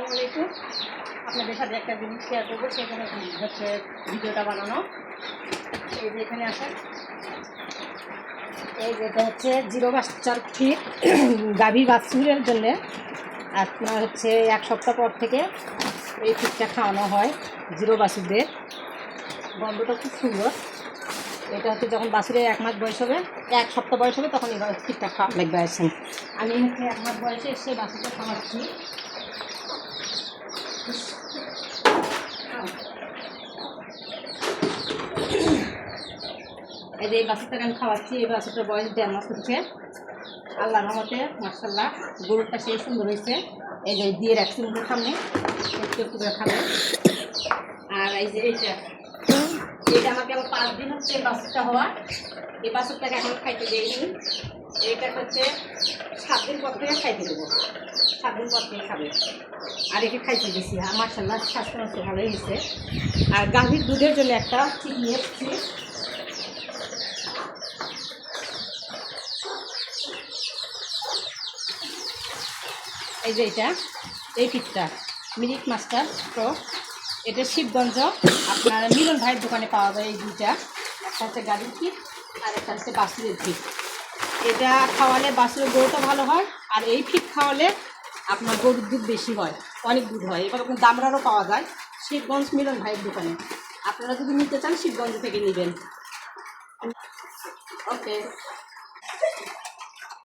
আসসালামু আলাইকুম। আপনাদের সাথে একটা জিনিস শেয়ার করবো, সেখানে হচ্ছে ভিডিওটা বানানো। এই যে এখানে আসেন, এই যেটা হচ্ছে 0 বাচ্চার ফিট গাভী বাছুরের জন্যে আপনার হচ্ছে 1 সপ্তাহ পর থেকে এই ফিটটা খাওয়ানো হয় 0 বাছুরদের। গন্ধটা খুব সুন্দর। এটা হচ্ছে যখন বাছুরের 1 মাস বয়স হবে, 1 সপ্তাহ বয়স হবে, তখন এবার ফিটটা খাওয়া লাগবে। আসেন, আমি হচ্ছে 1 মাস বয়সে এসে বাছুরটা খাওয়াচ্ছি। এই যে এই বাছুরটাকে আমি খাওয়াচ্ছি। এই বাছুরটার বয়স 1.5 মাস হচ্ছে। আল্লাহর রহমতে মাশাআল্লাহ গরুটা সেই সুন্দর হয়েছে। এই যে দিয়ে রাখছি মুখের সামনে, একটু একটু করে খাবে। আর এই যে এটা আমাকে আবার 5 দিন হচ্ছে এই বাছুরটা হওয়া। এই বাছুরটাকে এখন খাইতে দিইনি। এইটা হচ্ছে 7 দিন পর থেকে খাইতে দেবো। 7 দিন পর থেকে খাবে। আর একে খাইতে দিয়েছি। আর মাশাআল্লাহ স্বাস্থ্য ভালোই হয়েছে। আর গাভীর দুধের জন্য একটা ঠিক নিয়ে এসেছি। এই যে এই ফিটটা মিল্ক মাস্টার প্রো, এটা শিবগঞ্জ আপনার মিলন ভাইয়ের দোকানে পাওয়া যায়। এই দুইটা, একটা হচ্ছে গাড়ির ফিট আর একটা হচ্ছে বাছুরের ফিট। এটা খাওয়ালে বাছুরের গরুটা ভালো হয়, আর এই ফিট খাওয়ালে আপনার গরুর দুধ বেশি হয়, অনেক দুধ হয়। এবার আপনার দামরারও পাওয়া যায় শিবগঞ্জ মিলন ভাইয়ের দোকানে। আপনারা যদি নিতে চান শিবগঞ্জ থেকে নেবেন। ওকে।